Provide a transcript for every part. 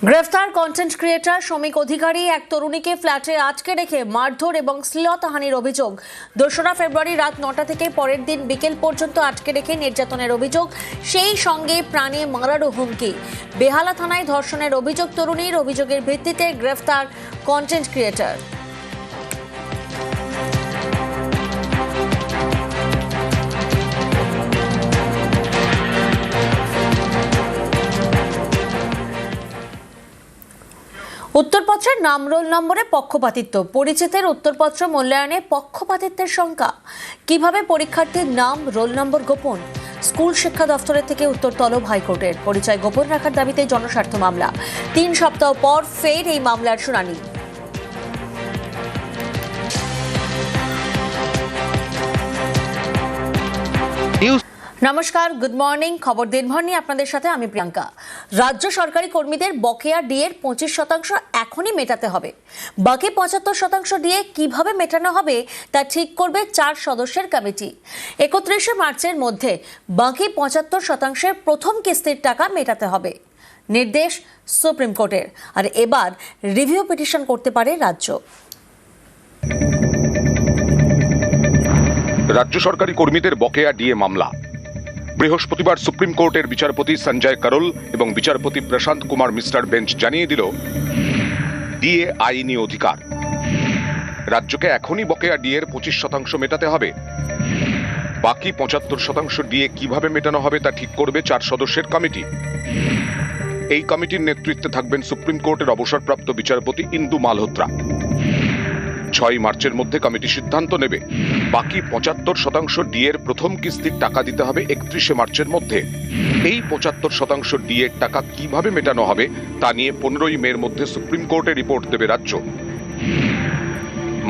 গ্রেফতার content creator শ্রমিক অধিকারী এক তরুণীকে ফ্ল্যাটে আটকে রেখে মারধর এবং শ্লীলতাহানির অভিযোগ। 2রা ফেব্রুয়ারি রাত 9টা থেকে পরের দিন বিকেল পর্যন্ত আটকে রেখে নির্যাতনের অভিযোগ, সেই সঙ্গে প্রাণে মারারও হুমকি। বেহালা থানায় ধর্ষণের অভিযোগ তরুণীর। অভিযোগের ভিত্তিতে গ্রেফতার কন্টেন্ট ক্রিয়েটর। উত্তরপত্রের নাম রোল নম্বরে পক্ষপাতিত্ব, পরিচিতের উত্তরপত্র মূল্যায়নে পক্ষপাতিত্বের শঙ্কা। কিভাবে পরীক্ষার্থীর নাম রোল নম্বর গোপন? স্কুল শিক্ষা দফতরের থেকে উত্তর তলব হাইকোর্টের। পরিচয় গোপন রাখার দাবিতে জনস্বার্থ মামলা। 3 সপ্তাহ পর ফের এই মামলার শুনানি। নমস্কার, গুড মর্নিং। খবর দিনভর নিয়ে আপনাদের সাথে আমি প্রিয়াঙ্কা। রাজ্য সরকারি কর্মীদের বকেয়া ডিএর 25% এখনই মেটাতে হবে। বাকি 75% ডিএ কিভাবে মেটানো হবে তা ঠিক করবে 4 সদস্যের কমিটি। 31শে মার্চের মধ্যে বাকি 75%-এর প্রথম কিস্তির টাকা মেটাতে হবে, নির্দেশ সুপ্রিম কোর্টের। আর এবার রিভিউ পিটিশন করতে পারে রাজ্য। রাজ্য সরকারি কর্মীদের বকেয়া ডিএ মামলা। বৃহস্পতিবার সুপ্রিম কোর্টের বিচারপতি সঞ্জয় করল এবং বিচারপতি প্রশান্ত কুমার মিশ্রার বেঞ্চ জানিয়ে দিল, ডিএ আইনি অধিকার। রাজ্যকে এখনই বকেয়া ডিএর 25% মেটাতে হবে। বাকি 75% ডিএ কিভাবে মেটানো হবে তা ঠিক করবে 4 সদস্যের কমিটি। এই কমিটির নেতৃত্বে থাকবেন সুপ্রিম কোর্টের অবসরপ্রাপ্ত বিচারপতি ইন্দু মালহোত্রা। 6 মার্চের মধ্যে কমিটি সিদ্ধান্ত নেবে। বাকি 75% ডিএর প্রথম কিস্তির টাকা দিতে হবে 31শে মার্চের মধ্যে। এই 75% ডিএর টাকা কিভাবে মেটানো হবে তা নিয়ে 15ই মের মধ্যে সুপ্রিম কোর্টে রিপোর্ট দেবে রাজ্য।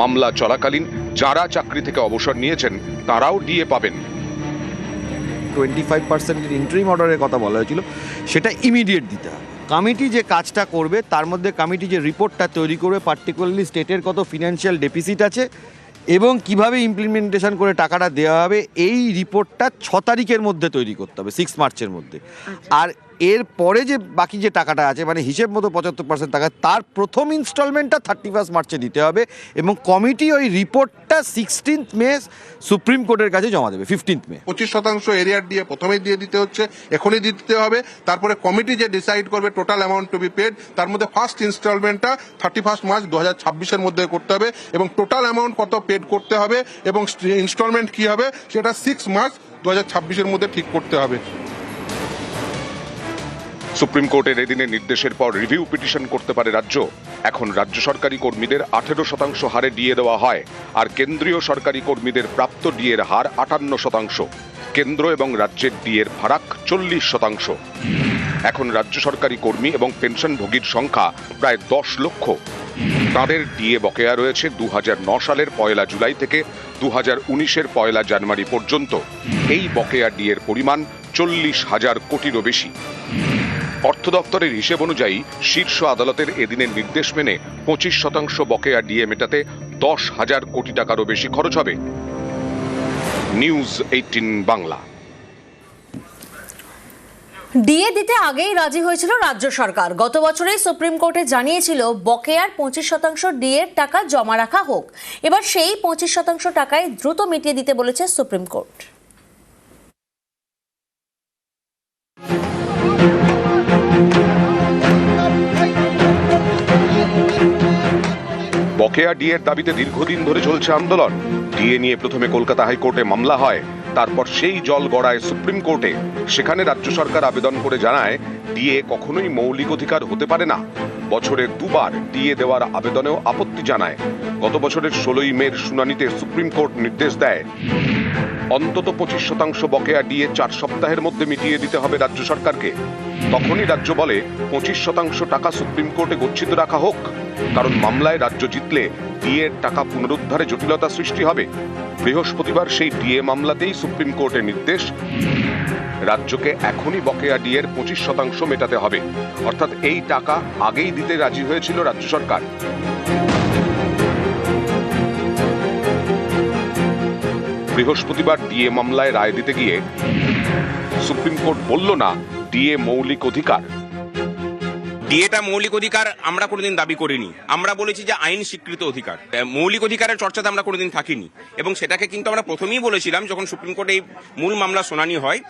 মামলা চলাকালীন যারা চাকরি থেকে অবসর নিয়েছেন তারাও ডিএ পাবেন। 25% ইন্টারিম অর্ডারের কথা বলা হয়েছিল, সেটা ইমিডিয়েট দিতে হবে। কমিটি যে কাজটা করবে তার মধ্যে কমিটি যে রিপোর্টটা তৈরি করবে, পার্টিকুলারলি স্টেটের কত ফিনান্সিয়াল ডেফিসিট আছে এবং কিভাবে ইমপ্লিমেন্টেশন করে টাকাটা দেওয়া হবে, এই রিপোর্টটা 6 তারিখের মধ্যে তৈরি করতে হবে, 6 মার্চের মধ্যে। আর এর পরে যে বাকি যে টাকাটা আছে, মানে হিসেব মতো 75% টাকা, তার প্রথম ইনস্টলমেন্টটা 31 মার্চে দিতে হবে এবং কমিটি ওই রিপোর্টটা 16 মে সুপ্রিম কোর্টের কাছে জমা দেবে। 15 মে 25% এরিয়ার দিয়ে প্রথমেই দিয়ে দিতে হচ্ছে, এখনই দিতে হবে। তারপরে কমিটি যে ডিসাইড করবে total amount to be paid, তার মধ্যে ফার্স্ট ইনস্টলমেন্টটা 31 মার্চ 2026-এর মধ্যে করতে হবে এবং টোটাল অ্যামাউন্ট কত পেড করতে হবে এবং ইনস্টলমেন্ট কি হবে সেটা 6 মার্চ 2026-এর মধ্যে ঠিক করতে হবে। সুপ্রিম কোর্টের এদিনের নির্দেশের পর রিভিউ পিটিশন করতে পারে রাজ্য। এখন রাজ্য সরকারি কর্মীদের 18% হারে ডিএ দেওয়া হয়, আর কেন্দ্রীয় সরকারি কর্মীদের প্রাপ্ত ডিএর হার 58%। কেন্দ্র এবং রাজ্যের ডিএর ফারাক 40%। এখন রাজ্য সরকারি কর্মী এবং পেনশনভোগীর সংখ্যা প্রায় 10 লক্ষ। তাঁদের ডিএ বকেয়া রয়েছে 2009 সালের 1 জুলাই থেকে 2019-এর 1 জানুয়ারি পর্যন্ত। এই বকেয়া ডিএর পরিমাণ 40,000 কোটিরও বেশি। অর্থ দপ্তরের হিসেব অনুযায়ী শীর্ষ আদালতের এদিনের নির্দেশ মেনে 25% বকেয়া ডিএ মেটাতে 10,000 কোটি টাকারও বেশি খরচ হবে। নিউজ 18 বাংলা। ডিএ দিতে আগেই রাজি হয়েছিল রাজ্য সরকার। গত বছরেই সুপ্রিম কোর্টে জানিয়েছিল বকেয়ার 25% ডিএর টাকা জমা রাখা হোক। এবার সেই 25% টাকায় দ্রুত মিটিয়ে দিতে বলেছে সুপ্রিম কোর্ট। বকেয়া ডিএর দাবিতে দীর্ঘদিন ধরে চলছে আন্দোলন। ডিএ নিয়ে প্রথমে কলকাতা হাইকোর্টে মামলা হয়, তারপর সেই জল গড়ায় সুপ্রিম কোর্টে। সেখানে রাজ্য সরকার আবেদন করে জানায়, ডিএ কখনোই মৌলিক অধিকার হতে পারে না। বছরে 2 বার ডিএ দেওয়ার আবেদনেও আপত্তি জানায়। গত বছরের 16ই মের শুনানিতে সুপ্রিম কোর্ট নির্দেশ দেয়, অন্তত 25% বকেয়া ডিএ 4 সপ্তাহের মধ্যে মিটিয়ে দিতে হবে রাজ্য সরকারকে। তখনই রাজ্য বলে 25% টাকা সুপ্রিম কোর্টে গচ্ছিত রাখা হোক, কারণ মামলায় রাজ্য জিতলে ডিএর টাকা পুনরুদ্ধারে জটিলতা সৃষ্টি হবে। বৃহস্পতিবার সেই ডিএ মামলাতেই সুপ্রিম কোর্টের নির্দেশ, রাজ্যকে এখনই বকেয়া ডিএর 25% মেটাতে হবে। অর্থাৎ এই টাকা আগেই দিতে রাজি হয়েছিল রাজ্য সরকার। বৃহস্পতিবার ডিএ মামলায় রায় দিতে গিয়ে সুপ্রিম কোর্ট বলল না ডিএ মৌলিক অধিকার। ডিএটা মৌলিক অধিকার আমরা কোনোদিন দাবি করিনি। আমরা বলেছি যে আইন স্বীকৃত অধিকার। মৌলিক অধিকারের চর্চাতে আমরা কোনোদিন থাকিনি, এবং সেটাকে কিন্তু আমরা প্রথমেই বলেছিলাম যখন সুপ্রিম কোর্টে এই মূল মামলা শুনানি হয়,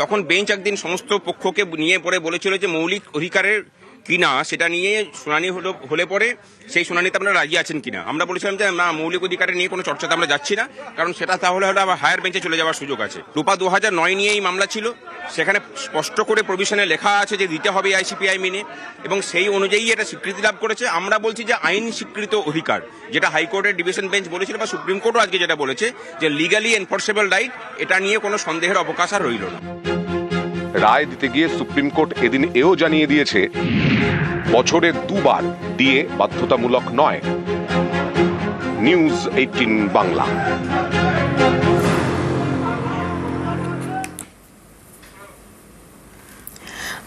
তখন বেঞ্চ একদিন সমস্ত পক্ষকে নিয়ে পরে বলেছিল যে মৌলিক অধিকারের কিনা সেটা নিয়ে শুনানি হলে পরে সেই শুনানিতে আপনারা রাজি আছেন কিনা। আমরা বলেছিলাম যে না, মৌলিক অধিকারের নিয়ে কোনো চর্চাতে আমরা যাচ্ছি না, কারণ সেটা তাহলে হলে আবার হায়ার বেঞ্চে চলে যাওয়ার সুযোগ আছে। রূপা 2009 নিয়ে এই মামলা ছিল, সেখানে স্পষ্ট করে প্রভিশনে লেখা আছে যে দিতে হবে আইসিপিআই মেনে, এবং সেই অনুযায়ী এটা স্বীকৃতি লাভ করেছে। আমরা বলছি যে আইন স্বীকৃত অধিকার, যেটা হাইকোর্টের ডিভিশন বেঞ্চ বলেছিল বা সুপ্রিম কোর্টও আজকে যেটা বলেছে যে লিগালি এনফোর্সেবল রাইট, এটা নিয়ে কোনো সন্দেহের অবকাশ আর রইল না। রায় দিতে গিয়ে সুপ্রিম কোর্ট এদিন এও জানিয়ে দিয়েছে বছরে 2 বার ডিএ বাধ্যতামূলক নয়। নিউজ 18 বাংলা।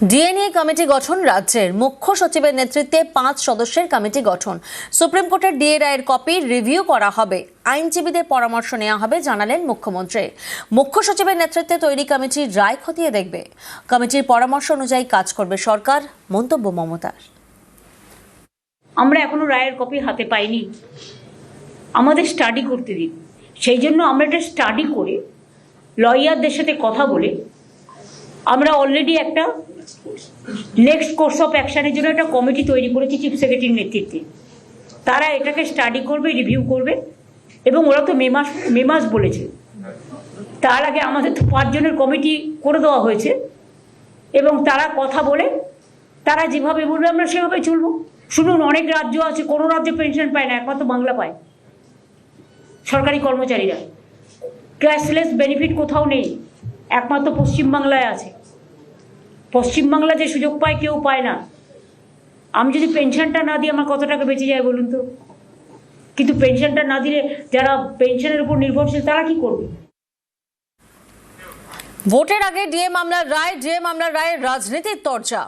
ডিএ নিয়ে কমিটি গঠন। রাজ্যের মুখ্য সচিবের নেতৃত্বে 5 সদস্যের কমিটি গঠন। সুপ্রিম কোর্টের ডিএ রায়ের কপি রিভিউ করা হবে, আইনজীবীদের পরামর্শ নেওয়া হবে জানালেন মুখ্যমন্ত্রী। মুখ্য সচিবের নেতৃত্বে তৈরি কমিটি রায় খতিয়ে দেখবে, কমিটির পরামর্শ অনুযায়ী কাজ করবে সরকার, মন্তব্য মমতার। আমরা এখনো রায়ের কপি হাতে পাইনি, আমাদের স্টাডি করতে দিন। সেই জন্য আমরা এটা স্টাডি করে লয়ারদের সাথে কথা বলে আমরা অলরেডি একটা নেক্সট কোর্স অফ অ্যাকশনের জন্য একটা কমিটি তৈরি করেছি চিফ সেক্রেটারির নেতৃত্বে। তারা এটাকে স্টাডি করবে, রিভিউ করবে, এবং ওরা তো মে মাস বলেছে। তার আগে আমাদের তো 5 জনের কমিটি করে দেওয়া হয়েছে, এবং তারা কথা বলে তারা যেভাবে বলবে আমরা সেভাবে চলবো। শুনুন, অনেক রাজ্য আছে, কোনো রাজ্যে পেনশন পায় না, একমাত্র বাংলা পায়। সরকারি কর্মচারীরা ক্যাশলেস বেনিফিট কোথাও নেই, একমাত্র পশ্চিমবাংলায় আছে। পশ্চিমবাংলা যে সুযোগ পায় কেউ পায় না। আমি যদি পেনশনটা না দিই আমার কত টাকা বেঁচে যায় বলুন তো? কিন্তু পেনশনটা না দিলে যারা পেনশনের উপর নির্ভরশীল তারা কি করবে? ভোটের আগে ডিএ মামলার রায়ে রাজনীতির চর্চা।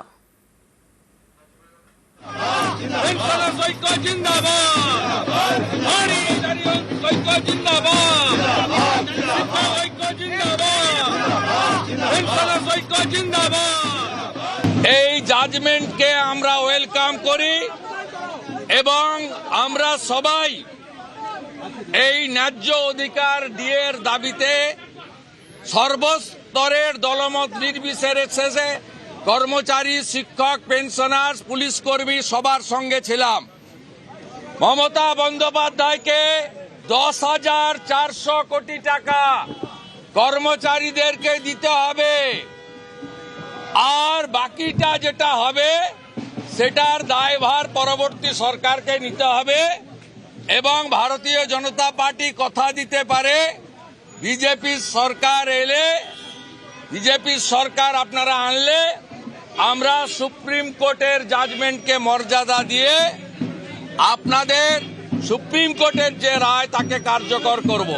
এই জাজমেন্টকে আমরা ওয়েলকাম করি, এবং আমরা সবাই এই ন্যায্য অধিকার ডিএর দাবিতে সর্বস্তরের দলমত নির্বিশেষে কর্মচারী, শিক্ষক, পেনশনার, পুলিশ কর্মী সবার সঙ্গে ছিলাম। মমতা বন্দ্যোপাধ্যায়কে 10,400 কোটি টাকা কর্মচারীদেরকে দিতে হবে, আর বাকিটা যেটা হবে সেটার দায়ভার পরবর্তী সরকারকে নিতে হবে। এবং ভারতীয় জনতা পার্টি কথা দিতে পারে, বিজেপির সরকার এলে, বিজেপির সরকার আপনারা আনলে আমরা সুপ্রিম কোর্টের জাজমেন্টকে মর্যাদা দিয়ে আপনাদের সুপ্রিম কোর্টের যে রায় তাকে কার্যকর করব।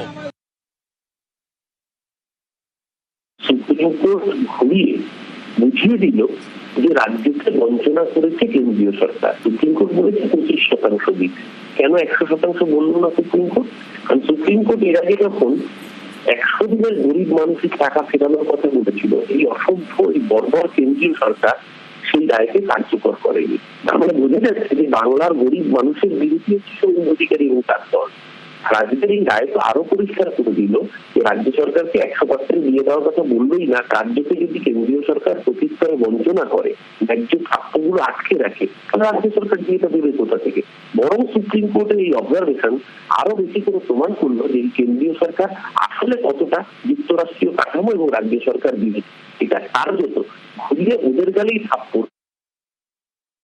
সুপ্রিম কোর্ট ঘুরিয়ে বুঝিয়ে দিল যে রাজ্যকে বঞ্চনা করেছে কেন্দ্রীয় সরকার। সুপ্রিম কোর্ট বলেছে 25% দিতে, কেন 100% বলল না সুপ্রিম কোর্ট? কারণ সুপ্রিম কোর্ট এর আগে যখন 100 দিনের গরিব মানুষের টাকা ফেরানোর কথা বলেছিল, এই অসভ্য, এই বর্বর কেন্দ্রীয় সরকার সেই রায়কে কার্যকর করেনি। তার মানে বোঝা যাচ্ছে যে বাংলার গরিব মানুষের বিরুদ্ধে শুভেন্দু অধিকারী এবং তার দল। রাজ্যের এই রায় তো আরো পরিষ্কার করে দিল যে রাজ্য সরকারকে 100% দিয়ে দেওয়ার কথা বললোই না, রাজ্যকে যদি কেন্দ্রীয় সরকার প্রতিস্তরে বঞ্চনা করে, ন্যায্য প্রাপ্যগুলো আটকে রাখে, তাহলে রাজ্য সরকার দিয়ে দেবে কোথা থেকে? বরং সুপ্রিম কোর্টের এই অবজারভেশন আরো বেশি করে প্রমাণ করলো যে এই কেন্দ্রীয় সরকার আসলে কতটা যুক্তরাষ্ট্রীয় কাঠামো এবং রাজ্য সরকার বিরোধী। এটা কার্যত ঘুরিয়ে ওদের গালেই থাপ্পড়